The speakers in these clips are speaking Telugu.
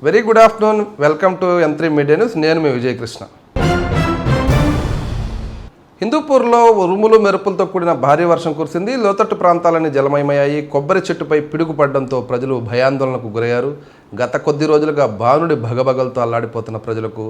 Very good afternoon. Welcome to M3 media news. నేను మీ విజయకృష్ణ. హిందూపూర్లో ఉరుములు మెరుపులతో కూడిన భారీ వర్షం కురిసింది. లోతట్టు ప్రాంతాలన్నీ జలమయమయ్యాయి. కొబ్బరి చెట్టుపై పిడుగు పడడంతో ప్రజలు భయాందోళనకు గురయ్యారు. గత కొద్ది రోజులుగా బానుడి భగభగలతో అల్లాడిపోతున్న ప్రజలకు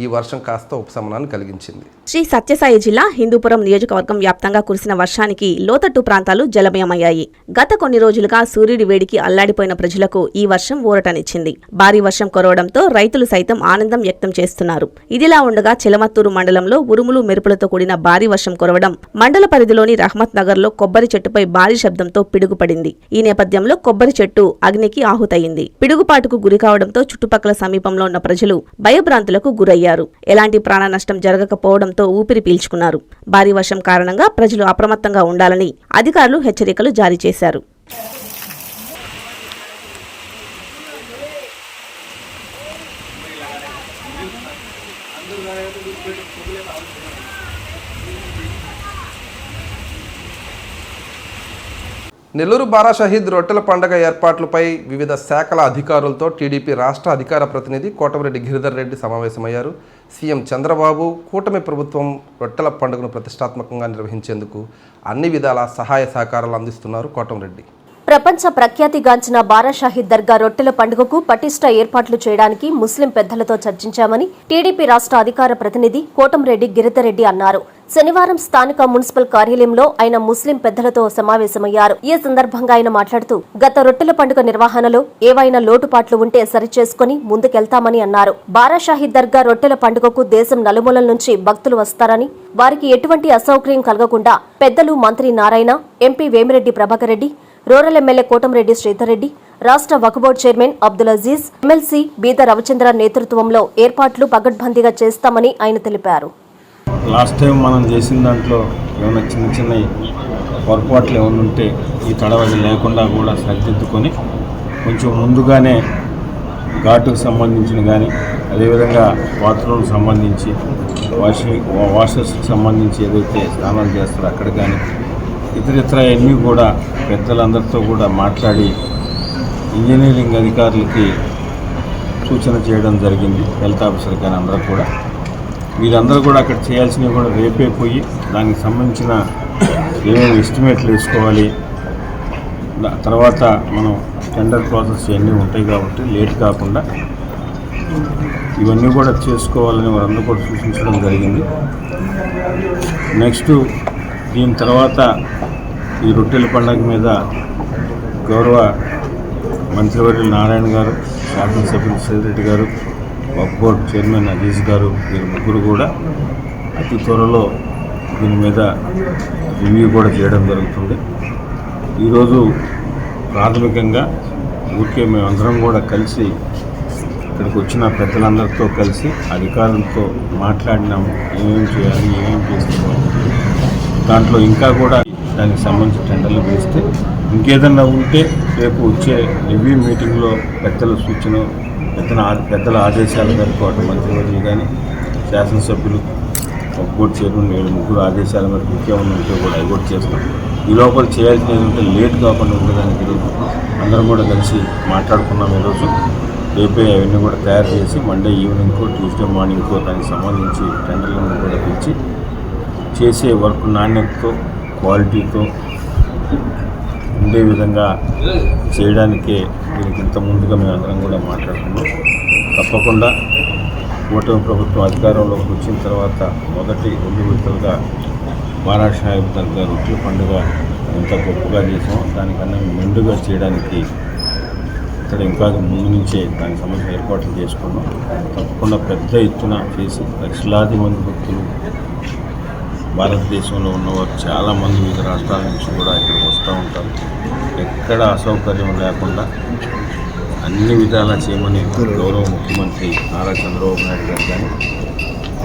ఈ వర్షం కాస్త ఉపశమనాన్ని కలిగించింది. శ్రీ సత్యసాయి జిల్లా హిందూపురం నియోజకవర్గం వ్యాప్తంగా కురిసిన వర్షానికి లోతట్టు ప్రాంతాలు జలమయమయ్యాయి. గత కొన్ని రోజులుగా సూర్యుడి వేడికి అల్లాడిపోయిన ప్రజలకు ఈ వర్షం ఊరటనిచ్చింది. భారీ వర్షం కురవడంతో రైతులు సైతం ఆనందం వ్యక్తం చేస్తున్నారు. ఇదిలా ఉండగా చిలమత్తూరు మండలంలో ఉరుములు మెరుపులతో కూడిన భారీ వర్షం కురవడం, మండల పరిధిలోని రహమత్ నగర్ లో కొబ్బరి చెట్టుపై భారీ శబ్దంతో పిడుగుపడింది. ఈ నేపథ్యంలో కొబ్బరి చెట్టు అగ్నికి ఆహుతయింది. పిడుగుపాటుకు గురి కావడంతో చుట్టుపక్కల సమీపంలో ఉన్న ప్రజలు భయభ్రాంతులకు గురయ్యారు. ఎలాంటి ప్రాణ నష్టం జరగకపోవడంతో ఊపిరి పీల్చుకున్నారు. భారీ వర్షం కారణంగా ప్రజలు అప్రమత్తంగా ఉండాలని అధికారులు హెచ్చరికలు జారీ చేశారు. నెల్లూరు బారా షహీద్ రొట్టెల పండుగ ఏర్పాట్లపై వివిధ శాఖల అధికారులతో టీడీపీ రాష్ట్ర అధికార ప్రతినిధి కోటమిరెడ్డి గిరిధర్ రెడ్డి సమావేశమయ్యారు. సీఎం చంద్రబాబు కూటమి ప్రభుత్వం రొట్టెల పండుగను ప్రతిష్టాత్మకంగా నిర్వహించేందుకు అన్ని విధాల సహాయ సహకారాలు అందిస్తున్నారు కోటమిరెడ్డి. ప్రపంచ ప్రఖ్యాతిగాంచిన బారా షహీద్ దర్గా రొట్టెల పండుగకు పటిష్ట ఏర్పాట్లు చేయడానికి ముస్లిం పెద్దలతో చర్చించామని టీడీపీ రాష్ట్ర అధికార ప్రతినిధి కోటమిరెడ్డి గిరిధర్రెడ్డి అన్నారు. శనివారం స్థానిక మున్సిపల్ కార్యాలయంలో ఆయన ముస్లిం పెద్దలతో సమావేశమయ్యారు. ఈ సందర్భంగా ఆయన మాట్లాడుతూ గత రొట్టెల పండుగ నిర్వహణలో ఏవైనా లోటుపాట్లు ఉంటే సరిచేసుకుని ముందుకెళ్తామని అన్నారు. బారా షహీద్ దర్గా రొట్టెల పండుగకు దేశం నలుమూలల నుంచి భక్తులు వస్తారని, వారికి ఎటువంటి అసౌకర్యం కలగకుండా పెద్దలు మంత్రి Narayana, MP Vemireddy Prabhakar Reddy, rural MLA Kotamreddy Sridhar Reddy, రాష్ట్ర వక్ఫ్ board chairman Abdul Aziz, MLC Beeda Ravichandra నేతృత్వంలో ఏర్పాట్లు పకడ్బందీగా చేస్తామని ఆయన తెలిపారు. లాస్ట్ టైం మనం చేసిన దాంట్లో ఏమైనా చిన్న పొరపాట్లు ఏమైనా ఉంటే ఈ తడవది లేకుండా కూడా సరిదిద్దుకొని కొంచెం ముందుగానే ఘాటుకు సంబంధించిన కానీ, అదేవిధంగా బాత్రూమ్కి సంబంధించి వాషర్స్కి సంబంధించి ఏదైతే స్నానాలు చేస్తారో అక్కడ కానీ ఇతర అన్నీ కూడా పెద్దలందరితో కూడా మాట్లాడి ఇంజనీరింగ్ అధికారులకి సూచన చేయడం జరిగింది. హెల్త్ ఆఫీసర్ కానీ అందరూ కూడా వీరందరూ కూడా అక్కడ చేయాల్సినవి కూడా రేపే పోయి దానికి సంబంధించిన ఏమేమి ఎస్టిమేట్లు వేసుకోవాలి, తర్వాత మనం టెండర్ ప్రాసెస్ ఇవన్నీ ఉంటాయి కాబట్టి లేట్ కాకుండా ఇవన్నీ కూడా చేసుకోవాలని వారందరూ కూడా సూచించడం జరిగింది. నెక్స్ట్ దీని తర్వాత ఈ రొట్టెల పండుగ మీద గౌరవ మంత్రివర్యులు నారాయణ గారు, శాసనసభ్యులు శ్రీరెడ్డి గారు, వక్ఫ్ బోర్డు చైర్మన్ అజీజ్ గారు, వీరు ముగ్గురు కూడా అతి త్వరలో దీని మీద రివ్యూ కూడా చేయడం జరుగుతుంది. ఈరోజు ప్రాథమికంగా ఊరికే మేమందరం కూడా కలిసి ఇక్కడికి వచ్చిన పెద్దలందరితో కలిసి అధికారులతో మాట్లాడినాము. ఏమేమి చేయాలి, ఏమేమి చేస్తున్నాము, దాంట్లో ఇంకా కూడా దానికి సంబంధించిన టెండర్లు వేస్తే ఇంకేదన్నా ఉంటే రేపు వచ్చే రివ్యూ మీటింగ్లో పెద్దల సూచన, పెద్దల ఆదేశాల మేరకు అటు మంత్రివర్యులు కానీ శాసనసభ్యులు వక్ఫ్ బోర్డు చైర్మన్ వీళ్ళు ముగ్గురు ఆదేశాల మేరకు ఇంకేమన్నా ఉంటే కూడా అవి కూడా చేస్తాం. ఈ లోపల చేయాల్సినది ఉంటే లేట్ కాకుండా ఉండడానికి ఈరోజు అందరం కూడా కలిసి మాట్లాడుకున్నాం. ఈరోజు రేపే అవన్నీ కూడా తయారు చేసి మండే ఈవినింగ్కో ట్యూస్డే మార్నింగ్కో దానికి సంబంధించి టెండర్లను కూడా పిలిచి చేసే వర్క్ నాణ్యతతో క్వాలిటీతో ఉండే విధంగా చేయడానికే దీనికి ఇంత ముందుగా మేము అందరం కూడా మాట్లాడుకున్నాం. తప్పకుండా కూటమి ప్రభుత్వం అధికారంలోకి వచ్చిన తర్వాత మొదటి 2 విడతలుగా బారా షహీద్ దర్గా రొట్టెల పండుగ ఎంత గొప్పగా చేసామో దానికన్నా మెండుగా చేయడానికి ఇక్కడ ఇంకా ముందు నుంచే దానికి సంబంధించిన ఏర్పాట్లు చేసుకున్నాం. తప్పకుండా పెద్ద ఎత్తున చేసి లక్షలాది మంది భక్తులు భారతదేశంలో ఉన్నవారు చాలామంది వివిధ రాష్ట్రాల నుంచి కూడా ఇక్కడికి వస్తూ ఉంటారు. ఎక్కడ అసౌకర్యం లేకుండా అన్ని విధాలా చేయమని గౌరవ ముఖ్యమంత్రి నారా చంద్రబాబు నాయుడు గారు కానీ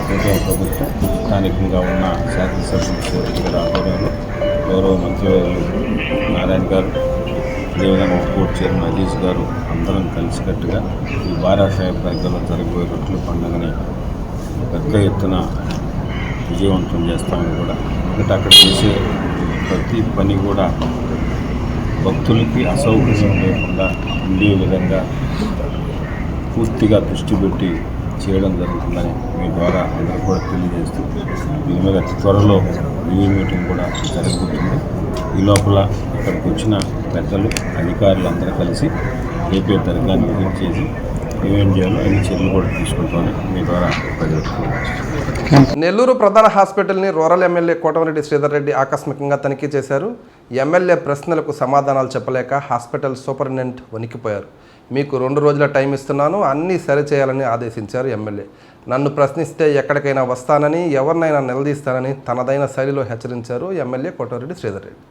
కేంద్ర ప్రభుత్వం స్థానికంగా ఉన్న శాసనసభ్యులు గారి ఆధ్వర్యంలో గౌరవ మంత్రివర్యులు నారాయణ గారు, అదేవిధంగా వక్ఫ్ బోర్డు చైర్మన్ అజీజ్ గారు అందరం కలిసికట్టుగా ఈ బారా షహీద్ దర్గాలో జరగబోయే రొట్టెల పండుగని పెద్ద ఎత్తున విజయవంతం చేస్తామని కూడా, ఎందుకంటే అక్కడ చేసే ప్రతి పని కూడా భక్తులకి అసౌకర్యం లేకుండా ఉండే విధంగా పూర్తిగా దృష్టి పెట్టి చేయడం జరుగుతుందని మీ ద్వారా అందరూ కూడా తెలియజేస్తూ దీని మీద అతి త్వరలో రివ్యూ మీటింగ్ కూడా జరగబోతుంది. ఈ లోపల ఇక్కడికి వచ్చిన పెద్దలు అధికారులు అందరూ కలిసి రేపే తరగాన్ని విజిట్ చేసి ఏమేం చేయాలో అన్ని చర్యలు కూడా తీసుకుంటామని మీ ద్వారా ప్రజలకు. నెల్లూరు ప్రధాన హాస్పిటల్ని రూరల్ ఎమ్మెల్యే కోటమిరెడ్డి శ్రీధర్ రెడ్డి ఆకస్మికంగా తనిఖీ చేశారు. ఎమ్మెల్యే ప్రశ్నలకు సమాధానాలు చెప్పలేక హాస్పిటల్ సూపరింటెండెంట్ వణికిపోయారు. మీకు 2 రోజుల టైం ఇస్తున్నాను, అన్నీ సరిచేయాలని ఆదేశించారు ఎమ్మెల్యే. నన్ను ప్రశ్నిస్తే ఎక్కడికైనా వస్తానని, ఎవరినైనా నిలదీస్తానని తనదైన శైలిలో హెచ్చరించారు ఎమ్మెల్యే కోటమిరెడ్డి శ్రీధర్ రెడ్డి.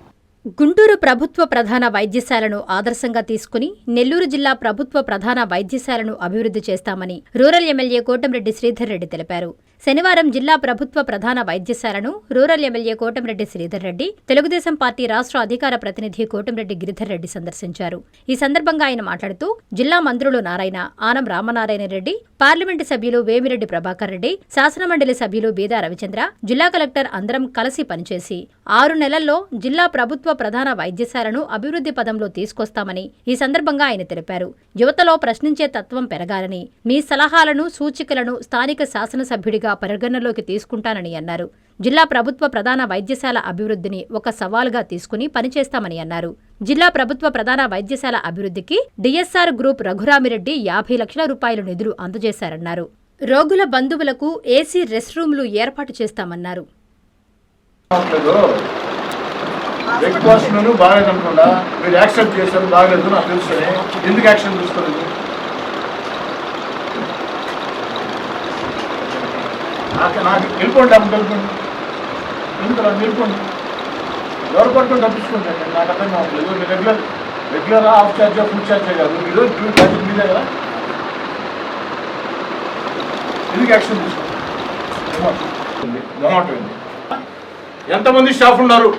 గుంటూరు ప్రభుత్వ ప్రధాన వైద్యశాలను ఆదర్శంగా తీసుకుని నెల్లూరు జిల్లా ప్రభుత్వ ప్రధాన వైద్యశాలను అభివృద్ధి చేస్తామని రూరల్ ఎమ్మెల్యే కోటమిరెడ్డి శ్రీధర్ రెడ్డి తెలిపారు. శనివారం జిల్లా ప్రభుత్వ ప్రధాన వైద్యశాలను rural MLA Kotamreddy Sridhar Reddy, Telugu Desam party రాష్ట్ర అధికార ప్రతినిధి కోటమిరెడ్డి గిరిధర్ రెడ్డి సందర్శించారు. ఈ సందర్భంగా ఆయన మాట్లాడుతూ జిల్లా మంత్రులు నారాయణ, ఆనం రామనారాయణ రెడ్డి, పార్లమెంటు సభ్యులు వేమిరెడ్డి ప్రభాకర్ రెడ్డి, శాసనమండలి సభ్యులు బీదా రవిచంద్ర, జిల్లా కలెక్టర్ అందరం కలిసి పనిచేసి 6 నెలల్లో జిల్లా ప్రభుత్వ ప్రధాన వైద్యశాలను అభివృద్ధి పదంలో తీసుకొస్తామని ఈ సందర్భంగా ఆయన తెలిపారు. యువతలో ప్రశ్నించే తత్వం పెరగాలని, మీ సలహాలను, సూచికలను స్థానిక శాసనసభ్యుడిగా పరిగణనలోకి తీసుకుంటానని అన్నారు. జిల్లా ప్రభుత్వ ప్రధాన వైద్యశాల అభివృద్ధిని ఒక సవాలుగా తీసుకుని పనిచేస్తామని అన్నారు. జిల్లా ప్రభుత్వ ప్రధాన వైద్యశాల అభివృద్ధికి డిఎస్ఆర్ గ్రూప్ రఘురామిరెడ్డి 50 లక్షల రూపాయల నిధులు అందజేశారన్నారు. రోగుల బంధువులకు ఏసీ రెస్ట్ రూమ్లు ఏర్పాటు చేస్తామన్నారు. బ్రేక్ఫాస్ట్ను బాగాలేదనుకుండా మీరు యాక్సెప్ట్ చేశారు, బాగాలేదు నాకు తెలుసునే ఎందుకు యాక్షన్ తీసుకోలేదు? నాకు వెళ్ళిపోండి, అమ్మ వెళ్ళిపోండి, ఎందుకు వెళ్ళిపోండి. ఎవరు పట్టుకొని తప్పించుకుంటాను నాకు అర్థం కావట్లేదు. మీరు రెగ్యులర్ హాఫ్ ఛార్జా, ఫుల్ ఛార్జా కాదు, మీరు బడ్జెట్ మీదే కదా, ఎందుకు యాక్షన్ తీసుకోండి? ఎంతమంది స్టాఫ్ ఉన్నారు?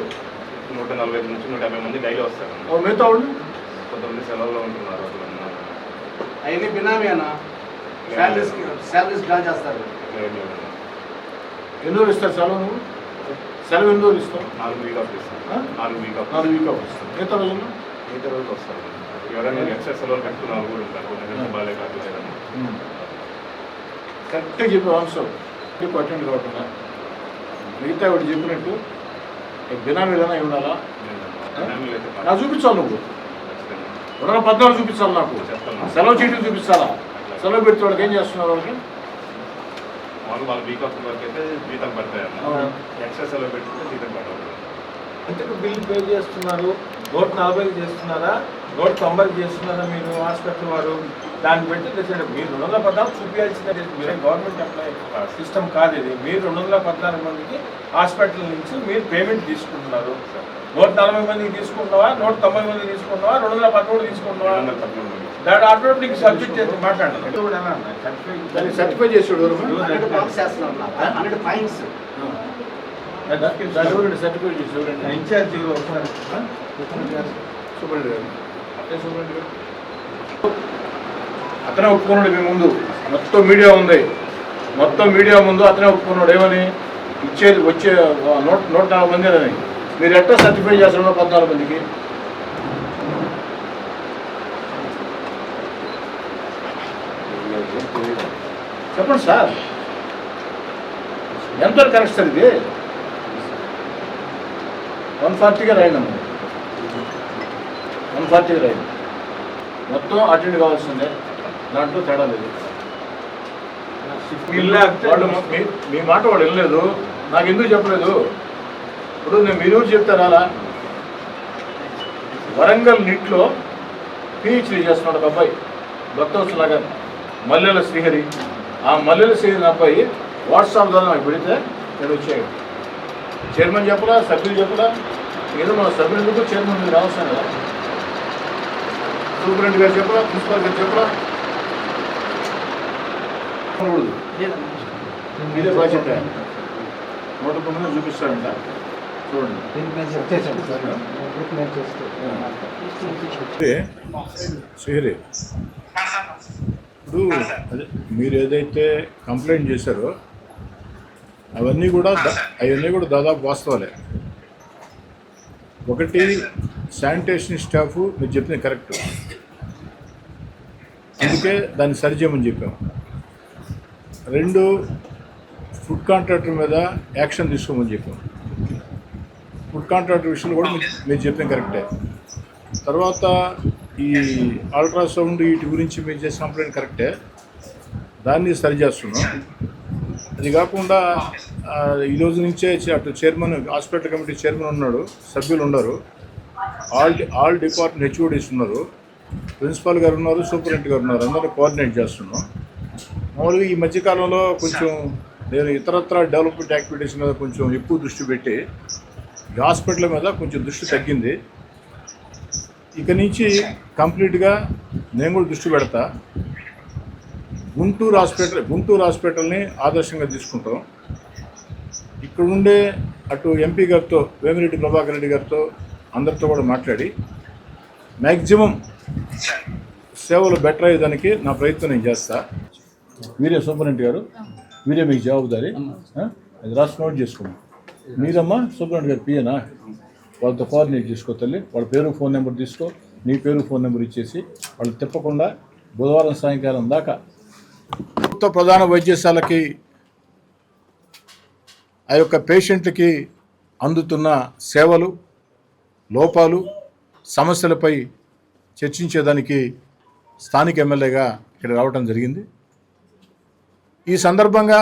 140 నుంచి 150 మంది డైలీ వస్తారు. మిగతా వాళ్ళు కొంతమంది సెలవుల్లో ఉంటున్నారు. అవన్నీ బినామీ అన్న, శాలరీస్ డ్రా చేస్తారు. ఎన్ని రోజులు ఇస్తారు సెలవు? నువ్వు సెలవు ఎన్ని రోజులు ఇస్తావు? 4 వీక్ ఆఫ్ ఇస్తాను. 4 వీక్ ఆఫ్ ఇస్తాను. మిగతా రోజుల్లో వస్తారు. ఎవరైనా ఎక్స్ట్రా సెలవులు పెట్టుకున్న వాళ్ళు కూడా ఉంటారు. బాగాలే కాదు కరెక్ట్గా చెప్పి ఆన్సర్ అటెండ్ కావకుండా మిగతా వాడు చెప్పినట్టు బినామీలైనా ఇవ్వాలా? నాకు చూపించాలి, నువ్వు 14 చూపించాలి, నాకు సెలవు చీటీలు చూపించాలా? సెలవు పెడితే వాళ్ళకి ఏం చేస్తున్నారు? వాళ్ళ వీక్ ఆఫ్ వర్క్ అయితే జీతం పడతాయి అన్న. ఎక్స్ట్రా సెలవు పెట్టుకుంటే జీతం పడతారు. ఎంతకు బిల్ పే చేస్తున్నారు? 140 చేస్తున్నారా, 190 చేస్తున్నారా మీరు హాస్పిటల్ వారు? దాన్ని బట్టి తెచ్చండి. మీరు 214 చూపించాల్సిన మీరే గవర్నమెంట్ ఎంప్లాయీ సిస్టమ్ కాదు ఇది. మీరు 214 మందికి హాస్పిటల్ నుంచి మీరు పేమెంట్ తీసుకుంటున్నారు. 140 మందికి తీసుకుంటున్నావా, 190 మందికి తీసుకుంటున్నావా, 213 తీసుకుంటున్నావా? దాని ఆటోమేటిక్ సబ్జెక్ట్ చేసి మాట్లాడాలి. సర్టిఫై చేసాడు సర్టిఫై చేసి ఇన్ఛార్జ్ అతనే ఒప్పుకున్నాడు. మీ ముందు మొత్తం మీడియా ముందు అతనే ఒప్పుకున్నాడు. ఏమని ఇచ్చేది వచ్చే 140 మంది అని. మీరు ఎట్లా సర్టిఫై చేస్తున్నారు 14 మందికి? చెప్పండి సార్, ఎంతవరకు కరెక్ట్ సార్ ఇది? 140గా రాయండి అమ్మ, 140గా రాయండి. మొత్తం అటెండ్ కావాల్సిందే, దాంట్లో తేడా లేదు. మీ మాట వాడు వెళ్ళలేదు, నాకు ఎందుకు చెప్పలేదు? ఇప్పుడు నేను మీరు చెప్తాను అలా. వరంగల్ నీట్లో పిహెచ్డీ చేస్తున్నాడు ఒక అబ్బాయి, భక్తవత్సల గారు, మల్లెల శ్రీహరి. ఆ మల్లెల శ్రీహరి అబ్బాయి వాట్సాప్ ద్వారా నాకు పెడితే నేను వచ్చాను. చైర్మన్ చెప్పలా, సభ్యులు చెప్పలా, ఏదో మన సభ్యులు ఎందుకు చైర్మన్ మీరు రావస్తాను కదా, సూపరింటెండెంట్ గారు చెప్పలా, ప్రిన్సిపాల్ గారు చెప్పలా. ఇదే బాధ్యత. 109 చూపిస్తాడంట, చూడండి. శ్రీహరి, ఇప్పుడు మీరు ఏదైతే కంప్లైంట్ చేశారో అవన్నీ కూడా దాదాపు వాస్తవాలే. ఒకటి, శానిటేషన్ స్టాఫ్ మీరు చెప్పింది కరెక్ట్. అందుకే దాన్ని సరిచేయమని చెప్పాము. 2, ఫుడ్ కాంట్రాక్టర్ మీద యాక్షన్ తీసుకోమని చెప్పాము. ఫుడ్ కాంట్రాక్టర్ విషయంలో కూడా మీరు చెప్పిన కరెక్టే. తర్వాత ఈ అల్ట్రాసౌండ్ వీటి గురించి మీరు చేసిన కంప్లైంట్ కరెక్టే, దాన్ని సరిచేస్తున్నాం. అది కాకుండా ఈరోజు నుంచే అటు చైర్మన్, హాస్పిటల్ కమిటీ చైర్మన్ ఉన్నాడు, సభ్యులు ఉన్నారు, ఆల్ డిపార్ట్మెంట్ హెచ్ఓడీస్ ఉన్నారు, ప్రిన్సిపాల్ గారు ఉన్నారు, సూపరింటెండెంట్ గారు ఉన్నారు, అందరూ కోఆర్డినేట్ చేస్తున్నాం. మామూలుగా ఈ మధ్యకాలంలో కొంచెం నేను ఇతరత్ర డెవలప్మెంట్ యాక్టివిటీస్ మీద కొంచెం ఎక్కువ దృష్టి పెట్టి ఈ హాస్పిటల్ మీద కొంచెం దృష్టి తగ్గింది. ఇక నుంచి కంప్లీట్గా నేను కూడా దృష్టి పెడతా. గుంటూరు హాస్పిటల్ని ఆదర్శంగా తీసుకుంటాం. ఇక్కడ ఉండే అటు ఎంపీ గారితో, వేమిరెడ్డి ప్రభాకర్ రెడ్డి గారితో అందరితో కూడా మాట్లాడి మ్యాక్సిమం సేవలు బెటర్ అయ్యేదానికి నా ప్రయత్నం నేను చేస్తా. వీరే సూపరింటెండెంట్ గారు, వీరే మీకు జవాబుదారి, అది రాసి నోట్ చేసుకోండి. మీరమ్మా సూపరింటెండెంట్ గారు పిఏనా, వాళ్ళతో కోఆర్డినేట్ చేసుకో తల్లి. వాళ్ళ పేరు ఫోన్ నెంబర్ తీసుకో, నీ పేరు ఫోన్ నెంబర్ ఇచ్చేసి వాళ్ళు తిప్పకుండా బుధవారం సాయంకాలం దాకా ప్రభుత్వ ప్రధాన వైద్యశాలకి ఆ యొక్క పేషెంట్లకి అందుతున్న సేవలు, లోపాలు, సమస్యలపై చర్చించేదానికి స్థానిక ఎమ్మెల్యేగా ఇక్కడ రావడం జరిగింది. ఈ సందర్భంగా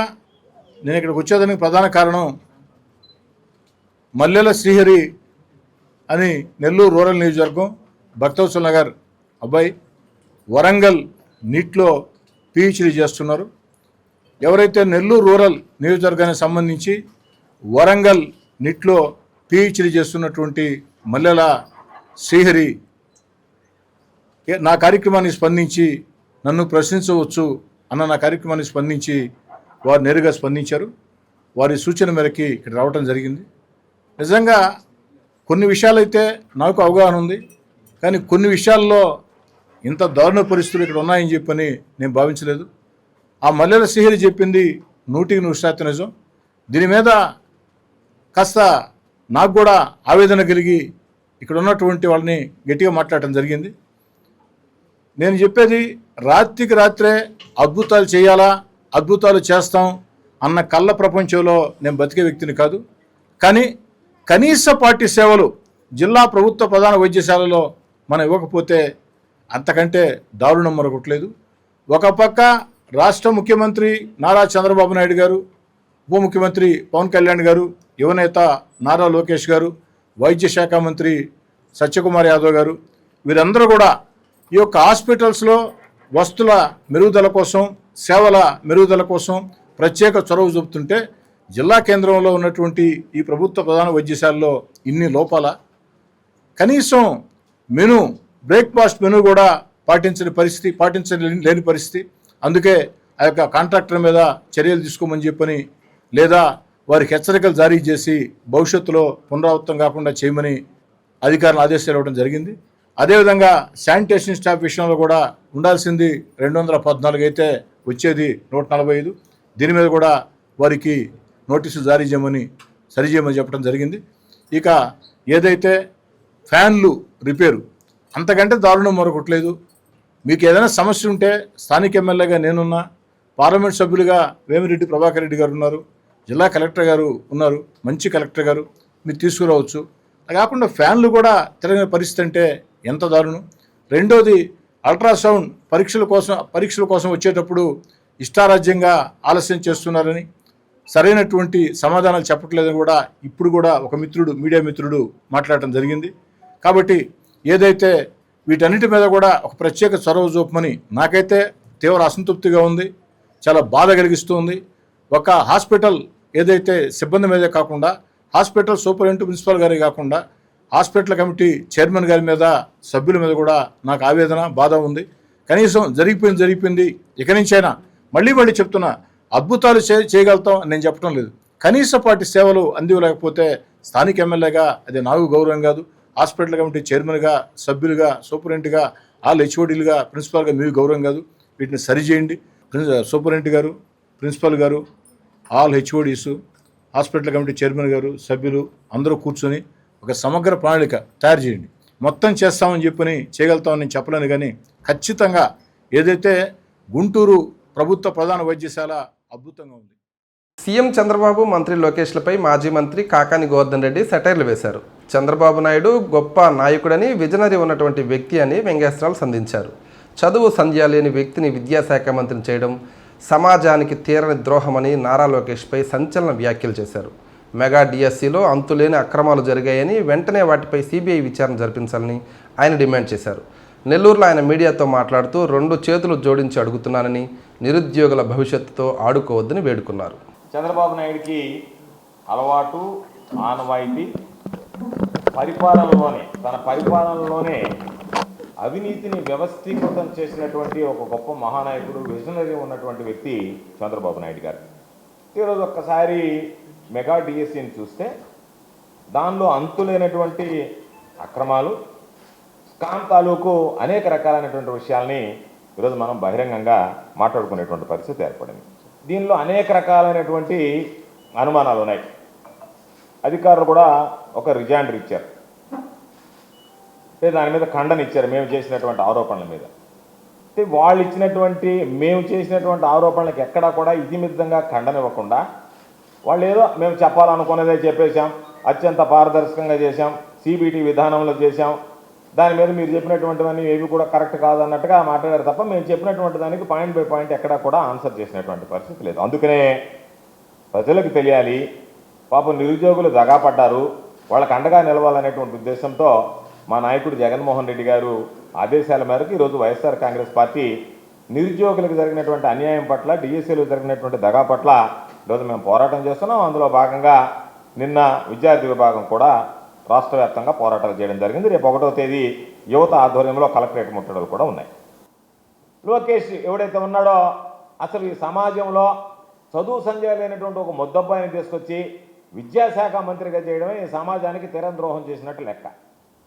నేను ఇక్కడికి వచ్చేదానికి ప్రధాన కారణం మల్లెల శ్రీహరి అని నెల్లూరు రూరల్ నియోజకవర్గం భక్తవత్సల నగర్ అబ్బాయి వరంగల్ నీట్లో పిహెచ్డీ చేస్తున్నారు. ఎవరైతే నెల్లూరు రూరల్ నియోజకవర్గానికి సంబంధించి వరంగల్ నీట్లో పిహెచ్డీ చేస్తున్నటువంటి మల్లెల శ్రీహరి నా కార్యక్రమాన్ని స్పందించి నన్ను ప్రశ్నించవచ్చు అన్న నా కార్యక్రమాన్ని స్పందించి వారు నేరుగా స్పందించారు. వారి సూచన మేరకి ఇక్కడ రావడం జరిగింది. నిజంగా కొన్ని విషయాలైతే నాకు అవగాహన ఉంది, కానీ కొన్ని విషయాల్లో ఇంత దారుణ పరిస్థితులు ఇక్కడ ఉన్నాయని చెప్పని నేను భావించలేదు. ఆ మల్లెల శ్రీహరి చెప్పింది 100% నిజం. దీని మీద కాస్త నాకు కూడా ఆవేదన కలిగి ఇక్కడ ఉన్నటువంటి వాళ్ళని గట్టిగా మాట్లాడటం జరిగింది. నేను చెప్పేది రాత్రికి రాత్రే అద్భుతాలు చేయాలా, అద్భుతాలు చేస్తాం అన్న కళ్ళ ప్రపంచంలో నేను బతికే వ్యక్తిని కాదు. కానీ కనీస పార్టీ సేవలు జిల్లా ప్రభుత్వ ప్రధాన వైద్యశాలలో మనం ఇవ్వకపోతే అంతకంటే దారుణం మరొకట్లేదు. ఒక పక్క రాష్ట్ర ముఖ్యమంత్రి నారా చంద్రబాబు నాయుడు గారు, ఉప ముఖ్యమంత్రి పవన్ కళ్యాణ్ గారు, యువనేత నారా లోకేష్ గారు, వైద్య శాఖ మంత్రి సత్యకుమార్ యాదవ్ గారు, వీరందరూ కూడా ఈ యొక్క హాస్పిటల్స్లో వస్తువుల మెరుగుదల కోసం, సేవల మెరుగుదల కోసం ప్రత్యేక చొరవ చూపుతుంటే జిల్లా కేంద్రంలో ఉన్నటువంటి ఈ ప్రభుత్వ ప్రధాన వైద్యశాలలో ఇన్ని లోపాల, కనీసం మెను, బ్రేక్ఫాస్ట్ మెను కూడా పాటించలేని పరిస్థితి. అందుకే ఆ యొక్క కాంట్రాక్టర్ మీద చర్యలు తీసుకోమని చెప్పని, లేదా వారికి హెచ్చరికలు జారీ చేసి భవిష్యత్తులో పునరావృతం కాకుండా చేయమని అధికారులు ఆదేశాలు ఇవ్వడం జరిగింది. అదేవిధంగా శానిటేషన్ స్టాఫ్ విషయంలో కూడా ఉండాల్సింది 214 అయితే వచ్చేది 145. దీని మీద కూడా వారికి నోటీసులు జారీ చేయమని, సరిచేయమని చెప్పడం జరిగింది. ఇక ఏదైతే ఫ్యాన్లు రిపేరు, అంతకంటే దారుణం మరొకట్లేదు. మీకు ఏదైనా సమస్య ఉంటే స్థానిక ఎమ్మెల్యేగా నేనున్నా, పార్లమెంట్ సభ్యులుగా వేమిరెడ్డి ప్రభాకర్ రెడ్డి గారు ఉన్నారు, జిల్లా కలెక్టర్ గారు ఉన్నారు, మంచి కలెక్టర్ గారు, మీరు తీసుకురావచ్చు. అది కాకుండా ఫ్యాన్లు కూడా తిరగని పరిస్థితి అంటే ఎంత దారుణం. రెండోది అల్ట్రాసౌండ్ పరీక్షల కోసం వచ్చేటప్పుడు ఇష్టారాజ్యంగా ఆలస్యం చేస్తున్నారని, సరైనటువంటి సమాధానాలు చెప్పట్లేదని కూడా ఇప్పుడు కూడా ఒక మిత్రుడు, మీడియా మిత్రుడు మాట్లాడటం జరిగింది. కాబట్టి ఏదైతే వీటన్నిటి మీద కూడా ఒక ప్రత్యేక చొరవ చూపమని నాకైతే తీవ్ర అసంతృప్తిగా ఉంది, చాలా బాధ కలిగిస్తుంది. ఒక హాస్పిటల్ ఏదైతే సిబ్బంది మీదే కాకుండా, హాస్పిటల్ సూపరింటెండెంట్, ప్రిన్సిపాల్ గారే కాకుండా హాస్పిటల్ కమిటీ చైర్మన్ గారి మీద, సభ్యుల మీద కూడా నాకు ఆవేదన, బాధ ఉంది. కనీసం జరిగిపోయింది, ఇక నుంచైనా మళ్ళీ చెప్తున్నా, అద్భుతాలు చేయగలుగుతాం అని నేను చెప్పడం లేదు. కనీస పార్టీ సేవలు అందివ్వలేకపోతే స్థానిక ఎమ్మెల్యేగా అది నాకు గౌరవం కాదు. హాస్పిటల్ కమిటీ చైర్మన్గా, సభ్యులుగా, సూపరింటెండెంట్గా, ఆల్ హెచ్ఓడీలుగా, ప్రిన్సిపాల్గా మీకు గౌరవం కాదు. వీటిని సరిచేయండి. సూపరింటెండెంట్ గారు, ప్రిన్సిపాల్ గారు, ఆల్ హెచ్ఓడీసు, హాస్పిటల్ కమిటీ చైర్మన్ గారు, సభ్యులు అందరూ కూర్చొని ఒక సమగ్ర ప్రణాళిక తయారు చేయండి. మొత్తం చేస్తామని చెప్పని చేయగలుగుతామని నేను చెప్పలేను, కానీ ఖచ్చితంగా ఏదైతే గుంటూరు ప్రభుత్వ ప్రధాన వైద్యశాల అద్భుతంగా ఉంది. సీఎం చంద్రబాబు, మంత్రి లోకేష్లపై మాజీ మంత్రి కాకాని గోవర్ధన్ రెడ్డి సెటైర్లు వేశారు. చంద్రబాబు నాయుడు గొప్ప నాయకుడని, విజనరీ ఉన్నటువంటి వ్యక్తి అని వ్యంగ్యాస్త్రాలు సంధించారు. చదువు సంధ్య లేని వ్యక్తిని విద్యాశాఖ మంత్రిని చేయడం సమాజానికి తీరని ద్రోహమని నారా లోకేష్పై సంచలన వ్యాఖ్యలు చేశారు. మెగా డిఎస్సిలో అంతులేని అక్రమాలు జరిగాయని, వెంటనే వాటిపై సిబిఐ విచారణ జరిపించాలని ఆయన డిమాండ్ చేశారు. నెల్లూరులో ఆయన మీడియాతో మాట్లాడుతూ 2 చేతులు జోడించి అడుగుతున్నానని, నిరుద్యోగుల భవిష్యత్తుతో ఆడుకోవద్దని వేడుకున్నారు. చంద్రబాబు నాయుడికి అలవాటు, ఆనవాయితీ తన పరిపాలనలోనే అవినీతిని వ్యవస్థీకృతం చేసినటువంటి ఒక గొప్ప మహానాయకుడు, విజనరీ ఉన్నటువంటి వ్యక్తి చంద్రబాబు నాయుడు గారు. ఈరోజు ఒక్కసారి మెగా డిఎస్సిని చూస్తే దానిలో అంతులేనటువంటి అక్రమాలు, స్కామ్ తాలూకు అనేక రకాలైనటువంటి విషయాల్ని ఈరోజు మనం బహిరంగంగా మాట్లాడుకునేటువంటి పరిస్థితి ఏర్పడింది. దీనిలో అనేక రకాలైనటువంటి అనుమానాలు ఉన్నాయి. అధికారులు కూడా ఒక రిజైండర్ ఇచ్చారు, దాని మీద ఖండన ఇచ్చారు మేము చేసినటువంటి ఆరోపణల మీద. వాళ్ళు ఇచ్చినటువంటి మేము చేసినటువంటి ఆరోపణలకు ఎక్కడా కూడా ఇతిమిద్దంగా ఖండన ఇవ్వకుండా వాళ్ళు ఏదో మేము చెప్పాలనుకున్నదే చెప్పేశాం, అత్యంత పారదర్శకంగా చేశాం, సిబిటి విధానంలో చేశాం, దాని మీద మీరు చెప్పినటువంటివన్నీ ఏవి కూడా కరెక్ట్ కాదన్నట్టుగా మాట్లాడారు తప్ప మేము చెప్పినటువంటి దానికి పాయింట్ బై పాయింట్ ఎక్కడా కూడా ఆన్సర్ చేసినటువంటి పరిస్థితి లేదు. అందుకనే ప్రజలకు తెలియాలి, పాపం నిరుద్యోగులు దగాపడ్డారు, వాళ్ళకి అండగా నిలవాలనేటువంటి ఉద్దేశంతో మా నాయకుడు జగన్మోహన్ రెడ్డి గారు ఆదేశాల మేరకు ఈరోజు వైఎస్ఆర్ కాంగ్రెస్ పార్టీ నిరుద్యోగులకు జరిగినటువంటి అన్యాయం పట్ల, డిఎస్సీలో జరిగినటువంటి దగా పట్ల ఈరోజు మేము పోరాటం చేస్తున్నాం. అందులో భాగంగా నిన్న విద్యార్థి విభాగం కూడా రాష్ట్ర వ్యాప్తంగా పోరాటాలు చేయడం జరిగింది. రేపు 1వ తేదీ యువత ఆధ్వర్యంలో కలెక్టరేట్ ముట్టడలు కూడా ఉన్నాయి. లోకేష్ ఎవడైతే ఉన్నాడో అసలు ఈ సమాజంలో చదువు సంధ్య లేనటువంటి ఒక ముద్దబ్బాయిని తీసుకొచ్చి విద్యాశాఖ మంత్రిగా చేయడమే ఈ సమాజానికి తీరం ద్రోహం చేసినట్టు లెక్క.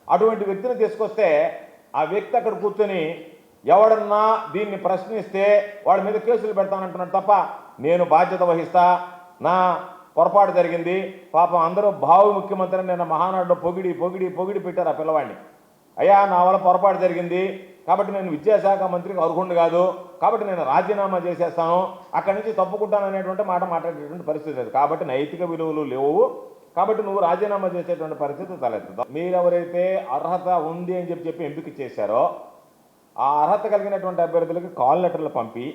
అటువంటి వ్యక్తిని తీసుకొస్తే ఆ వ్యక్తి అక్కడ కూర్చొని ఎవడన్నా దీన్ని ప్రశ్నిస్తే వాడి మీద కేసులు పెడతానంటున్నాడు తప్ప నేను బాధ్యత వహిస్తా, నా పొరపాటు జరిగింది, పాపం అందరూ భావి ముఖ్యమంత్రి నిన్న మహానాడులో పొగిడి పెట్టారు ఆ పిల్లవాడిని. అయ్యా నా వల్ల పొరపాటు జరిగింది కాబట్టి నేను విద్యాశాఖ మంత్రికి అర్హుండు కాదు, కాబట్టి నేను రాజీనామా చేసేస్తాను, అక్కడి నుంచి తప్పుకుంటాను అనేటువంటి మాట మాట్లాడేటువంటి పరిస్థితి లేదు. కాబట్టి నైతిక విలువలు లేవు, కాబట్టి నువ్వు రాజీనామా చేసేటువంటి పరిస్థితి తలెత్తుతావు. మీరెవరైతే అర్హత ఉంది అని చెప్పి ఎంపిక చేశారో ఆ అర్హత కలిగినటువంటి అభ్యర్థులకి కాల్ లెటర్లు పంపి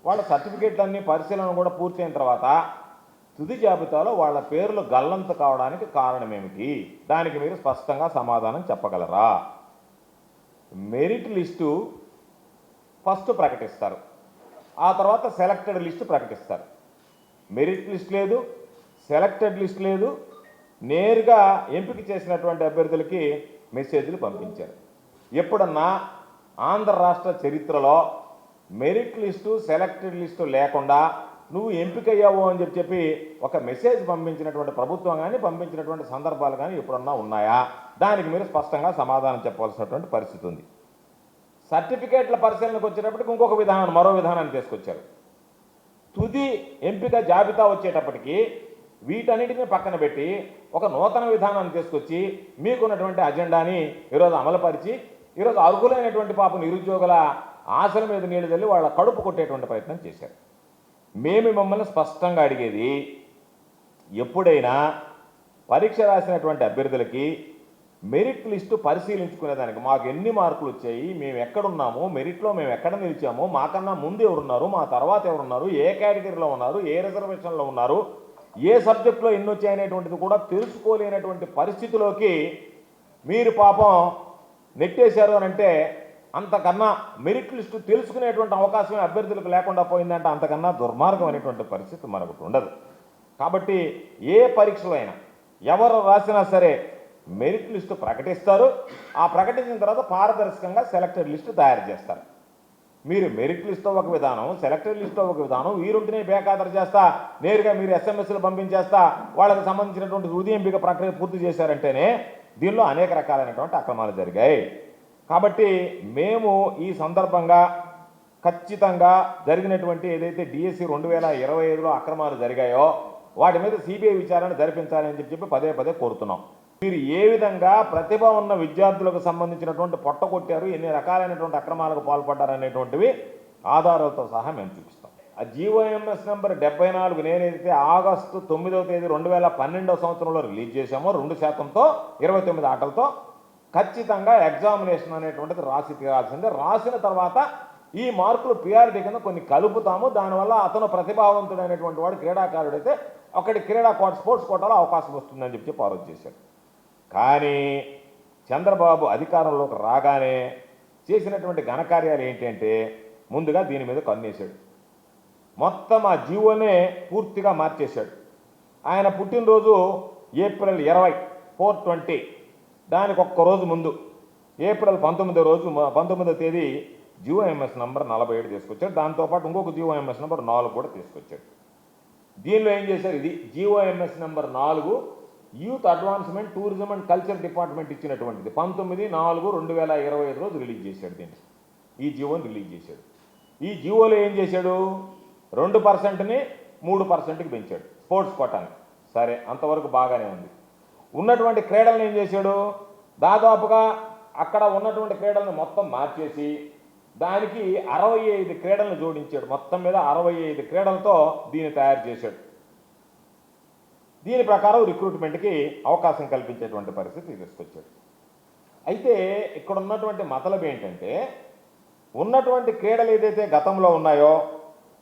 వాళ్ళ సర్టిఫికేట్లన్నీ పరిశీలన కూడా పూర్తి అయిన తర్వాత తుది జాబితాలో వాళ్ళ పేర్లు గల్లంతు కావడానికి కారణం ఏమిటి? దానికి మీరు స్పష్టంగా సమాధానం చెప్పగలరా? మెరిట్ లిస్టు ఫస్ట్ ప్రకటిస్తారు, ఆ తర్వాత సెలెక్టెడ్ లిస్టు ప్రకటిస్తారు. మెరిట్ లిస్ట్ లేదు, సెలెక్టెడ్ లిస్ట్ లేదు, నేరుగా ఎంపిక చేసినటువంటి అభ్యర్థులకి మెసేజ్లు పంపించారు. ఎప్పుడన్నా ఆంధ్ర రాష్ట్ర చరిత్రలో మెరిట్ లిస్టు, సెలెక్టెడ్ లిస్టు లేకుండా నువ్వు ఎంపికయ్యావు అని చెప్పి ఒక మెసేజ్ పంపించినటువంటి ప్రభుత్వం కానీ పంపించినటువంటి సందర్భాలు కానీ ఎప్పుడన్నా ఉన్నాయా? దానికి మీరు స్పష్టంగా సమాధానం చెప్పవలసినటువంటి పరిస్థితి ఉంది. సర్టిఫికేట్ల పరిశీలనకు వచ్చేటప్పటికి ఇంకొక విధానం, మరో విధానాన్ని తీసుకొచ్చారు. తుది ఎంపిక జాబితా వచ్చేటప్పటికి వీటన్నిటిని పక్కన పెట్టి ఒక నూతన విధానాన్ని తీసుకొచ్చి మీకున్నటువంటి అజెండాని ఈరోజు అమలుపరిచి ఈరోజు అర్హులైనటువంటి పాపం నిరుద్యోగుల ఆశల మీద నీళ్లు చల్లి వాళ్ళ కడుపు కొట్టేటువంటి ప్రయత్నం చేశారు. మేము మిమ్మల్ని స్పష్టంగా అడిగేది, ఎప్పుడైనా పరీక్ష రాసినటువంటి అభ్యర్థులకి మెరిట్ లిస్టు పరిశీలించుకునేదానికి మాకు ఎన్ని మార్కులు వచ్చాయి, మేము ఎక్కడున్నాము, మెరిట్లో మేము ఎక్కడ నిలిచాము, మాకన్నా ముందు ఎవరున్నారు, మా తర్వాత ఎవరున్నారు, ఏ కేటగిరీలో ఉన్నారు, ఏ రిజర్వేషన్లో ఉన్నారు, ఏ సబ్జెక్టులో ఎన్ని వచ్చాయనేటువంటిది కూడా తెలుసుకోలేనటువంటి పరిస్థితిలోకి మీరు పాపం నెట్టేశారు అని అంటే అంతకన్నా మెరిట్ లిస్టు తెలుసుకునేటువంటి అవకాశం అభ్యర్థులకు లేకుండా పోయిందంటే అంతకన్నా దుర్మార్గం అనేటువంటి పరిస్థితి మనకు ఉండదు. కాబట్టి ఏ పరీక్షలో అయినా ఎవరు రాసినా సరే మెరిట్ లిస్టు ప్రకటిస్తారు. ఆ ప్రకటించిన తర్వాత పారదర్శకంగా సెలెక్టెడ్ లిస్టు తయారు చేస్తారు. మీరు మెరిట్ లిస్టు ఒక విధానం, సెలెక్టెడ్ లిస్టు ఒక విధానం, వీరుంటినే బేఖాతరు చేస్తా నేరుగా మీరు ఎస్ఎంఎస్లు పంపించేస్తా వాళ్ళకి సంబంధించినటువంటి తుది ఎంపిక ప్రక్రియ పూర్తి చేశారంటేనే దీనిలో అనేక రకాలైనటువంటి అక్రమాలు జరిగాయి. కాబట్టి మేము ఈ సందర్భంగా ఖచ్చితంగా జరిగినటువంటి ఏదైతే డిఎస్సి 2025లో అక్రమాలు జరిగాయో వాటి మీద సిబిఐ విచారణ జరిపించాలని చెప్పి పదే కోరుతున్నాం. మీరు ఏ విధంగా ప్రతిభ ఉన్న విద్యార్థులకు సంబంధించినటువంటి పొట్టకొట్టారు, ఎన్ని రకాలైనటువంటి అక్రమాలకు పాల్పడ్డారు అనేటువంటివి ఆధారాలతో సహా మేము చూపిస్తాం. ఆ జీఓఎంఎస్ నెంబర్ 74 నేనైతే ఆగస్టు 9వ తేదీ 2012 సంవత్సరంలో రిలీజ్ చేశామో 2%తో 29 ఆటలతో ఖచ్చితంగా ఎగ్జామినేషన్ అనేటువంటిది రాసి తీరాల్సిందే. రాసిన తర్వాత ఈ మార్కులు ప్రియారిటీ కింద కొన్ని కలుపుతాము. దానివల్ల అతను ప్రతిభావంతుడైనటువంటి వాడు క్రీడాకారుడైతే ఒకటి స్పోర్ట్స్ కోటాలో అవకాశం వస్తుందని చెప్పి ఆరోజు చేశారు. కానీ చంద్రబాబు అధికారంలోకి రాగానే చేసినటువంటి ఘనకార్యాలు ఏంటంటే ముందుగా దీని మీద కన్నేశాడు. మొత్తం ఆ జీవోనే పూర్తిగా మార్చేశాడు. ఆయన పుట్టినరోజు ఏప్రిల్ 20, 4/20, దానికి ఒక్కరోజు ముందు ఏప్రిల్ 19వ తేదీ జీఓఎంఎస్ నంబర్ 47 తీసుకొచ్చాడు. దాంతోపాటు ఇంకొక జీఓఎంఎస్ నెంబర్ 4 కూడా తీసుకొచ్చాడు. దీనిలో ఏం చేశారు, ఇది GOMS number 4 youth advancement tourism and culture department ఇచ్చినటువంటిది. 19/4/2025 రోజు రిలీజ్ చేశాడు. దీన్ని ఈ జీవోని రిలీజ్ చేశాడు. ఈ జీవోలో ఏం చేశాడు, 2%ని 3%కి పెంచాడు స్పోర్ట్స్ కోటాని. సరే, అంతవరకు బాగానే ఉంది. ఉన్నటువంటి క్రీడలను ఏం చేశాడు, దాదాపుగా అక్కడ ఉన్నటువంటి క్రీడలను మొత్తం మార్చేసి దానికి 65 క్రీడలను జోడించాడు. మొత్తం మీద 65 క్రీడలతో దీన్ని తయారు చేశాడు. దీని ప్రకారం రిక్రూట్మెంట్కి అవకాశం కల్పించేటువంటి పరిస్థితి తీసుకొచ్చాడు. అయితే ఇక్కడ ఉన్నటువంటి మతలబు ఏంటంటే, ఉన్నటువంటి క్రీడలు ఏదైతే గతంలో ఉన్నాయో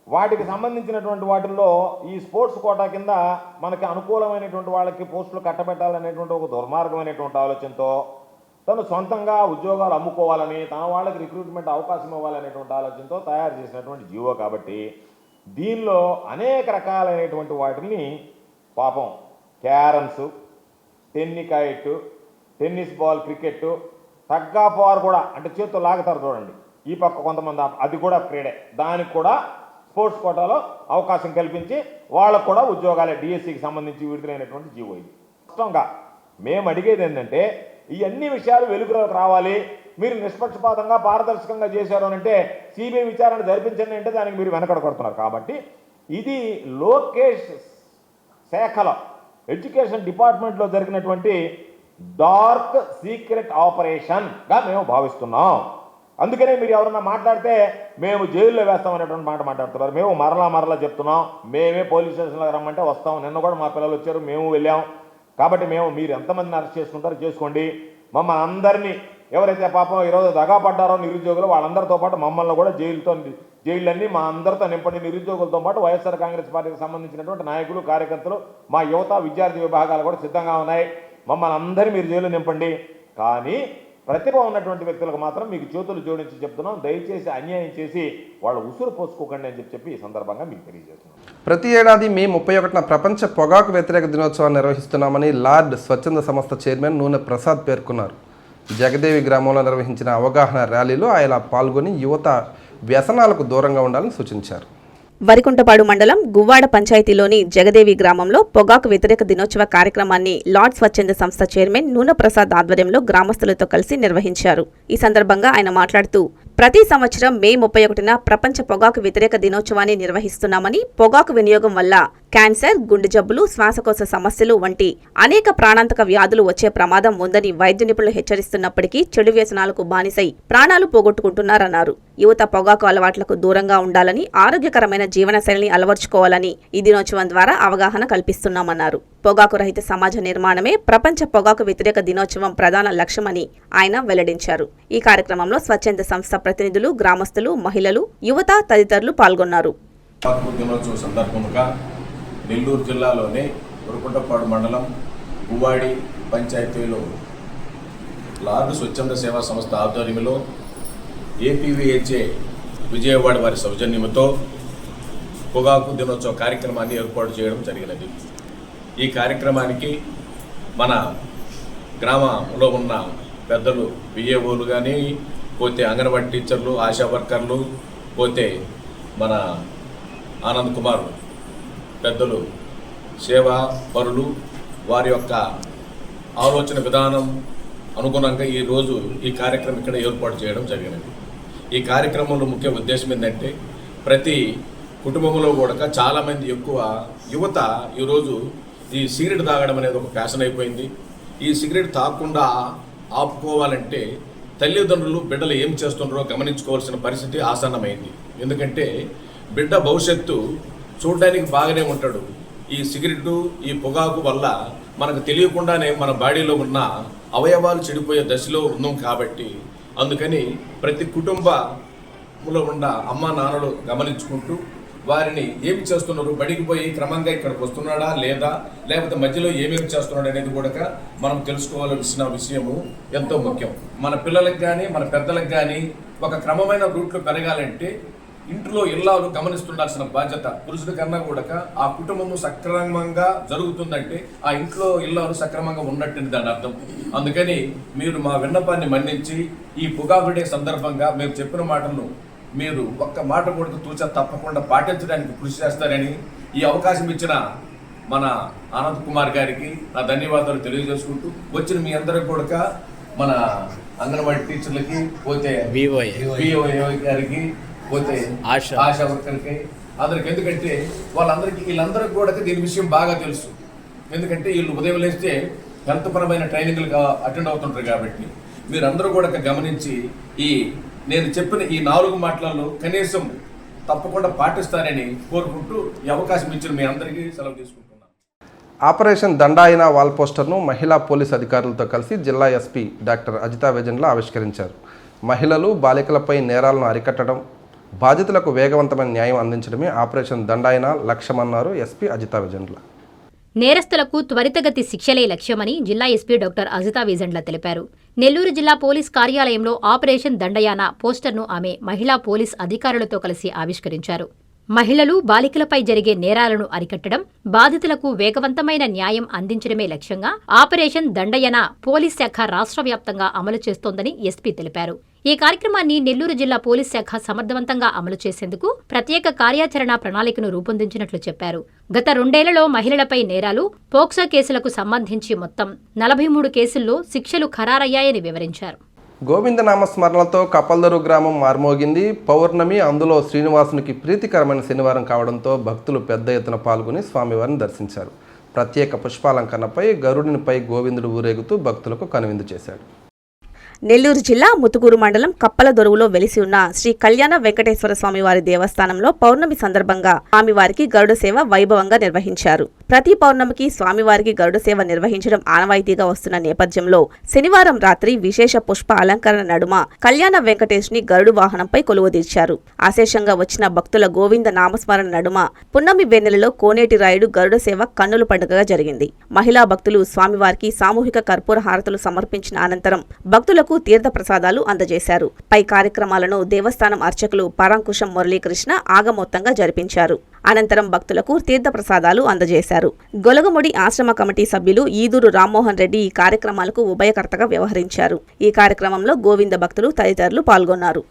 వాటికి సంబంధించినటువంటి వాటిల్లో ఈ స్పోర్ట్స్ కోటా కింద మనకి అనుకూలమైనటువంటి వాళ్ళకి పోస్టులు కట్టబెట్టాలనేటువంటి ఒక దుర్మార్గమైనటువంటి ఆలోచనతో తను సొంతంగా ఉద్యోగాలు అమ్ముకోవాలని, తన వాళ్ళకి రిక్రూట్మెంట్ అవకాశం ఇవ్వాలనేటువంటి ఆలోచనతో తయారు చేసినటువంటి జీవో. కాబట్టి దీనిలో అనేక రకాలైనటువంటి వాటిని పాపం carroms, tennikoit, tennis ball, cricket, tug of war కూడా, అంటే చేతితో లాగుతారు చూడండి, ఈ పక్క కొంతమంది, అది కూడా క్రీడే. దానికి కూడా స్పోర్ట్స్ కోటాలో అవకాశం కల్పించి వాళ్ళకు కూడా ఉద్యోగాలే డిఎస్సికి సంబంధించి విడుదలైనటువంటి జీవో. ఇది స్పష్టంగా మేము అడిగేది ఏంటంటే, ఈ అన్ని విషయాలు వెలుగులోకి రావాలి. మీరు నిష్పక్షపాతంగా పారదర్శకంగా చేశారు అని అంటే సిబిఐ విచారణ జరిపించండి అంటే దానికి మీరు వెనకడ కొడుతున్నారు. కాబట్టి ఇది లోకేష్ శాఖలో ఎడ్యుకేషన్ డిపార్ట్మెంట్లో జరిగినటువంటి డార్క్ సీక్రెట్ ఆపరేషన్గా మేము భావిస్తున్నాం. అందుకనే మీరు ఎవరన్నా మాట్లాడితే మేము జైల్లో వేస్తామనేటువంటి మాట మాట్లాడుతున్నారు. మేము మరలా చెప్తున్నాం, మేమే పోలీస్ స్టేషన్లో రమ్మంటే వస్తాం. నిన్న కూడా మా పిల్లలు వచ్చారు, మేము వెళ్ళాం. కాబట్టి మీరు ఎంతమందిని అరెస్ట్ చేసుకుంటారో చేసుకోండి. మమ్మల్ని అందరినీ ఎవరైతే పాపం ఈరోజు దగాపడ్డారో నిరుద్యోగులు, వాళ్ళందరితో పాటు మమ్మల్ని కూడా జైళ్ళన్నీ మా అందరితో నింపండి. నిరుద్యోగులతో పాటు వైఎస్ఆర్ కాంగ్రెస్ పార్టీకి సంబంధించినటువంటి నాయకులు, కార్యకర్తలు, మా యువత, విద్యార్థి విభాగాలు కూడా సిద్ధంగా ఉన్నాయి. మమ్మల్ని అందరినీ మీరు జైలు నింపండి. కానీ ప్రతిభ ఉన్నటువంటి వ్యక్తులకు మాత్రం మీకు చేతులు జోడించి చెప్తున్నాం, దయచేసి అన్యాయం చేసి వాళ్ళ ఉసురు పోసుకోకండి అని చెప్పి ఈ సందర్భంగా మీకు తెలియజేస్తున్నాం. ప్రతి ఏడాది మే 31న ప్రపంచ పొగాకు వ్యతిరేక దినోత్సవాన్ని నిర్వహిస్తున్నామని లార్డ్ స్వచ్ఛంద సంస్థ చైర్మన్ నూనె ప్రసాద్ పేర్కొన్నారు. జగదేవి గ్రామంలో నిర్వహించిన అవగాహన ర్యాలీలో ఆయన పాల్గొని యువత వ్యసనాలకు దూరంగా ఉండాలని సూచించారు. వరికుంటపాడు మండలం గువ్వాడ పంచాయతీలోని జగదేవి గ్రామంలో పొగాకు వ్యతిరేక దినోత్సవ కార్యక్రమాన్ని లార్డ్ స్వచ్ఛంద సంస్థ చైర్మన్ నూనె ప్రసాద్ ఆధ్వర్యంలో గ్రామస్తులతో కలిసి నిర్వహించారు. ఈ సందర్భంగా ఆయన మాట్లాడుతూ, ప్రతి సంవత్సరం మే 31న ప్రపంచ పొగాకు వ్యతిరేక దినోత్సవాన్ని నిర్వహిస్తున్నామని, పొగాకు వినియోగం వల్ల క్యాన్సర్, గుండె జబ్బులు, శ్వాసకోశ సమస్యలు వంటి అనేక ప్రాణాంతక వ్యాధులు వచ్చే ప్రమాదం ఉందని వైద్య నిపుణులు హెచ్చరిస్తున్నప్పటికీ చెడు వ్యసనాలకు బానిసై ప్రాణాలు పోగొట్టుకుంటున్నారన్నారు. యువత పొగాకు అలవాట్లకు దూరంగా ఉండాలని, ఆరోగ్యకరమైన జీవనశైలిని అలవర్చుకోవాలని ఈ దినోత్సవం ద్వారా అవగాహన కల్పిస్తున్నామన్నారు. పొగాకు రహిత సమాజ నిర్మాణమే ప్రపంచ పొగాకు వ్యతిరేక దినోత్సవం ప్రధాన లక్ష్యమని ఆయన వెల్లడించారు. ఈ కార్యక్రమంలో స్వచ్ఛంద సంస్థ ప్రతినిధులు, గ్రామస్తులు, మహిళలు, యువత తదితరులు పాల్గొన్నారు. దినోత్సవం సందర్భంగా నెల్లూరు జిల్లాలోని వరికుంటపాడు మండలం గువ్వాడి పంచాయతీలో లార్డ్ స్వచ్ఛంద సేవా సంస్థ ఆధ్వర్యంలో ఏపీవీహెచ్ఏ విజయవాడ వారి సౌజన్యంతో పొగాకు దినోత్సవ కార్యక్రమాన్ని ఏర్పాటు చేయడం జరిగినది. ఈ కార్యక్రమానికి మన గ్రామంలో ఉన్న పెద్దలు, విఏఓలు కానీ, పోతే అంగన్వాడీ టీచర్లు, ఆశా వర్కర్లు, పోతే మన ఆనంద్ కుమార్ పెద్దలు, సేవా పరులు, వారి యొక్క ఆలోచన విధానం అనుగుణంగా ఈరోజు ఈ కార్యక్రమం ఇక్కడ ఏర్పాటు చేయడం జరిగినది. ఈ కార్యక్రమంలో ముఖ్య ఉద్దేశం ఏంటంటే, ప్రతి కుటుంబంలో కూడా చాలామంది ఎక్కువ యువత ఈరోజు ఈ సిగరెట్ తాగడం అనేది ఒక ఫ్యాషన్ అయిపోయింది. ఈ సిగరెట్ తాగకుండా ఆపుకోవాలంటే తల్లిదండ్రులు బిడ్డలు ఏం చేస్తున్నారో గమనించుకోవాల్సిన పరిస్థితి ఆసన్నమైంది. ఎందుకంటే బిడ్డ భవిష్యత్తు చూడడానికి బాగానే ఉంటాడు. ఈ సిగరెట్, ఈ పొగాకు వల్ల మనకు తెలియకుండానే మన బాడీలో ఉన్న అవయవాలు చెడిపోయే దశలో ఉన్నాం. కాబట్టి అందుకని ప్రతి కుటుంబంలో ఉన్న అమ్మా నాన్నలు గమనించుకుంటూ వారిని ఏమి చేస్తున్నారు, బడికి పోయి క్రమంగా ఇక్కడికి వస్తున్నాడా లేదా, లేకపోతే మధ్యలో ఏమేమి చేస్తున్నాడు అనేది కూడా మనం తెలుసుకోవాల్సిన విషయము ఎంతో ముఖ్యం. మన పిల్లలకు కానీ మన పెద్దలకు కానీ ఒక క్రమమైన రూట్లో పెరగాలంటే ఇంట్లో ఇల్లాలు గమనిస్తుండాల్సిన బాధ్యత పురుషుడి కన్నా కూడా ఆ కుటుంబము సక్రమంగా జరుగుతుందంటే ఆ ఇంట్లో ఇల్లాలు సక్రమంగా ఉన్నట్టు దాని అర్థం. అందుకని మీరు మా విన్నపాన్ని మన్నించి ఈ పొగాకు డే సందర్భంగా మేము చెప్పిన మాటలను మీరు ఒక్క మాట కూడా తూచా తప్పకుండా పాటించడానికి కృషి చేస్తారని ఈ అవకాశం ఇచ్చిన మన ఆనంద్ కుమార్ గారికి నా ధన్యవాదాలు తెలియజేసుకుంటూ, వచ్చిన మీ అందరికి కూడా మన అంగన్వాడీ టీచర్లకి, పోతే విఓఏ గారికి, పోతే ఆశా వర్కర్కి అందరికి, ఎందుకంటే వీళ్ళందరికీ కూడా దీని విషయం బాగా తెలుసు. ఎందుకంటే వీళ్ళు ఉదయం లేస్తే హెల్త్ పరమైన ట్రైనింగ్లు అటెండ్ అవుతుంటారు. కాబట్టి మీరందరూ కూడా గమనించి నేను చెప్పిన ఈ 4 మాటలలో కనీసం తప్పకుండా పాటిస్తారని కోరుకుంటూ ఈ అవకాశం ఇచ్చిన మీ అందరికీ సెలవు తీసుకుంటున్నాను. ఆపరేషన్ దండాయినా వాల్ పోస్టర్ను మహిళా పోలీస్ అధికారులతో కలిసి జిల్లా ఎస్పీ డాక్టర్ అజితా వేజండ్ల ఆవిష్కరించారు. మహిళలు, బాలికలపై నేరాలను అరికట్టడం, బాధితులకు వేగవంతమైన న్యాయం అందించడమే ఆపరేషన్ దండాయినా లక్ష్యమన్నారు ఎస్పీ అజితా వేజండ్ల. నేరస్తులకు త్వరితగతి శిక్షలే లక్ష్యమని జిల్లా ఎస్పీ డాక్టర్ అజితా వేజండ్ల తెలిపారు. నెల్లూరు జిల్లా పోలీస్ కార్యాలయంలో ఆపరేషన్ దండయానా పోస్టర్ను ఆమె మహిళా పోలీస్ అధికారులతో కలిసి ఆవిష్కరించారు. మహిళలు, బాలికలపై జరిగే నేరాలను అరికట్టడం, బాధితులకు వేగవంతమైన న్యాయం అందించడమే లక్ష్యంగా ఆపరేషన్ దండయానా పోలీస్ శాఖ రాష్ట్ర వ్యాప్తంగా అమలు చేస్తోందని ఎస్పీ తెలిపారు. ఈ కార్యక్రమాన్ని నెల్లూరు జిల్లా పోలీస్ శాఖ సమర్థవంతంగా అమలు చేసేందుకు ప్రత్యేక కార్యాచరణ ప్రణాళికను రూపొందించినట్లు చెప్పారు. గత 2 ఏళ్లలో మహిళలపై నేరాలు, పోక్సో కేసులకు సంబంధించి మొత్తం 43 కేసుల్లో శిక్షలు ఖరారయ్యాయని వివరించారు. గోవిందనామస్మరణలతో కపల్దరు గ్రామం మార్మోగింది. పౌర్ణమి, అందులో శ్రీనివాసునికి ప్రీతికరమైన శనివారం కావడంతో భక్తులు పెద్ద ఎత్తున పాల్గొని స్వామివారిని దర్శించారు. ప్రత్యేక పుష్పాలంకరణపై గరుడినిపై గోవిందుడు ఊరేగుతూ భక్తులకు కనువిందు చేశాడు. నెల్లూరు జిల్లా ముతుకూరు మండలం కప్పలదొరువులో వెలిసి ఉన్న శ్రీ కళ్యాణ వెంకటేశ్వర స్వామివారి దేవస్థానంలో పౌర్ణమి సందర్భంగా స్వామివారికి గరుడ సేవ వైభవంగా నిర్వహించారు. ప్రతి పౌర్ణమికి స్వామివారికి గరుడ సేవ నిర్వహించడం ఆనవాయితీగా వస్తున్న నేపథ్యంలో శనివారం రాత్రి విశేష పుష్ప అలంకరణ నడుమ కళ్యాణ వెంకటేశ్వరుని గరుడు వాహనంపై కొలువుదీర్చారు. అశేషంగా వచ్చిన భక్తుల గోవింద నామస్మరణ నడుమ పున్నమి వెన్నెలలో కోనేటి రాయుడు గరుడ సేవ కన్నుల పండుగగా జరిగింది. మహిళా భక్తులు స్వామివారికి సామూహిక కర్పూర హారతులు సమర్పించిన అనంతరం భక్తులకు తీర్థ ప్రసాదాలు అందజేశారు. పై కార్యక్రమాలను దేవస్థానం అర్చకులు పరాంకుశం మురళీకృష్ణ ఆగమోత్తంగా జరిపించారు. అనంతరం భక్తులకు తీర్థ ప్రసాదాలు అందజేశారు. గొలగముడి ఆశ్రమ కమిటీ సభ్యులు ఈదూరు రామ్మోహన్ రెడ్డి ఈ కార్యక్రమాలకు ఉభయకర్తగా వ్యవహరించారు. ఈ కార్యక్రమంలో గోవింద భక్తులు తదితరులు పాల్గొన్నారు.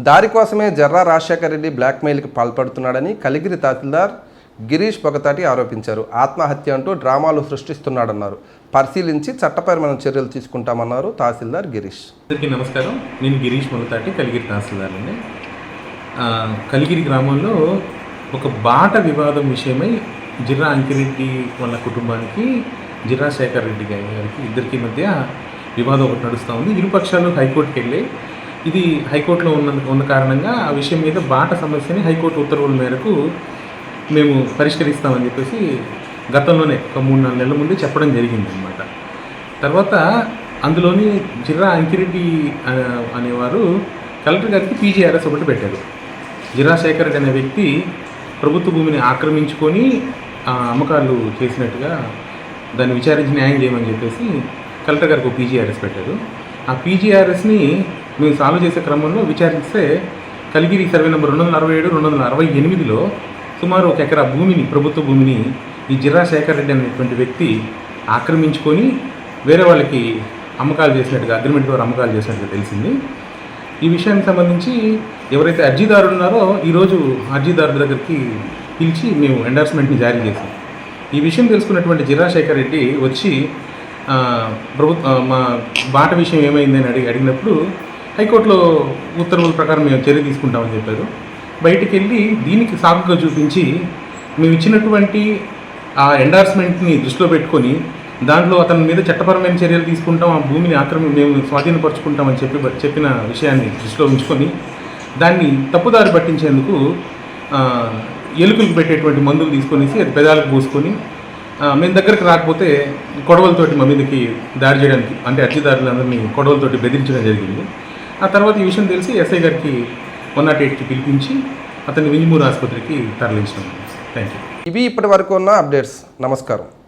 దారి కోసమే జర్రా రాజశేఖర రెడ్డి బ్లాక్మెయిల్కి పాల్పడుతున్నాడని కలిగిరి తహసీల్దార్ గిరీష్ పొగతాటి ఆరోపించారు. ఆత్మహత్య అంటూ డ్రామాలు సృష్టిస్తున్నాడన్నారు. పరిశీలించి చట్టపరమైన చర్యలు తీసుకుంటామన్నారు తహసీల్దార్ గిరీష్. అందరికీ నమస్కారం. నేను గిరీష్ పొగతాటి, కలిగిరి తహసీల్దార్ అండి. కలిగిరి గ్రామంలో ఒక బాట వివాదం విషయమై జిర్రా అంకిరెడ్డి వాళ్ళ కుటుంబానికి జిర్రా శేఖర్ రెడ్డి గారికి ఇద్దరికి మధ్య వివాదం ఒకటి నడుస్తూ ఉంది. ఇరుపక్షాలు హైకోర్టుకి వెళ్ళి ఇది హైకోర్టులో ఉన్న కారణంగా ఆ విషయం మీద బాట సమస్యని హైకోర్టు ఉత్తర్వుల మేరకు మేము పరిష్కరిస్తామని చెప్పేసి గతంలోనే ఒక 3-4 నెలల ముందే చెప్పడం జరిగింది అనమాట. తర్వాత అందులోని జిర్రా అంకిరెడ్డి అనేవారు కలెక్టర్ గారికి పీజీఆర్ఎస్ ఒకటి పెట్టారు. జిర్రా శేఖర్ రెడ్డి అనే వ్యక్తి ప్రభుత్వ భూమిని ఆక్రమించుకొని అమ్మకాలు చేసినట్టుగా దాన్ని విచారించి న్యాయం చేయమని చెప్పేసి కలెక్టర్ గారికి ఒక పీజీఆర్ఎస్ పెట్టారు. ఆ పీజీఆర్ఎస్ని మేము సాల్వ్ చేసే క్రమంలో విచారిస్తే కలిగిరి సర్వే నెంబర్ 267-268లో సుమారు 1 ఎకరా భూమిని, ప్రభుత్వ భూమిని ఈ జిర్రా శేఖర్ రెడ్డి అనేటువంటి వ్యక్తి ఆక్రమించుకొని వేరే వాళ్ళకి అమ్మకాలు చేసినట్టుగా, అగ్రిమెంట్ ద్వారా అమ్మకాలు చేసినట్టుగా తెలిసింది. ఈ విషయానికి సంబంధించి ఎవరైతే అర్జీదారులు ఉన్నారో ఈరోజు అర్జీదారుల దగ్గరికి పిలిచి మేము ఎండార్స్మెంట్ని జారీ చేసాం. ఈ విషయం తెలుసుకున్నటువంటి జిర్రా శేఖర్ రెడ్డి వచ్చి మా బాట విషయం ఏమైందని అడిగినప్పుడు హైకోర్టులో ఉత్తర్వుల ప్రకారం మేము చర్య తీసుకుంటామని చెప్పారు. బయటికి వెళ్ళి దీనికి సాకుగా చూపించి మేము ఇచ్చినటువంటి ఆ ఎండార్స్మెంట్ని దృష్టిలో పెట్టుకొని దాంట్లో అతని మీద చట్టపరమైన చర్యలు తీసుకుంటాం, ఆ భూమిని మేము స్వాధీనపరుచుకుంటామని చెప్పిన విషయాన్ని దృష్టిలో ఉంచుకొని దాన్ని తప్పుదారి పట్టించేందుకు ఎలుకలకు పెట్టేటువంటి మందులు తీసుకొనేసి అది పెదాలకు పూసుకొని మేము దగ్గరకు రాకపోతే కొడవలతోటి మా మీదకి దాడి చేయడానికి, అంటే అర్జీదారులందరినీ కొడవలతోటి బెదిరించడం జరిగింది. ఆ తర్వాత ఈ విషయం తెలిసి ఎస్ఐ గారికి 108కి పిలిపించి అతన్ని వింజమూరు ఆసుపత్రికి తరలించినాం. Thank you. ఇవి ఇప్పటి వరకు ఉన్న అప్డేట్స్. నమస్కారం.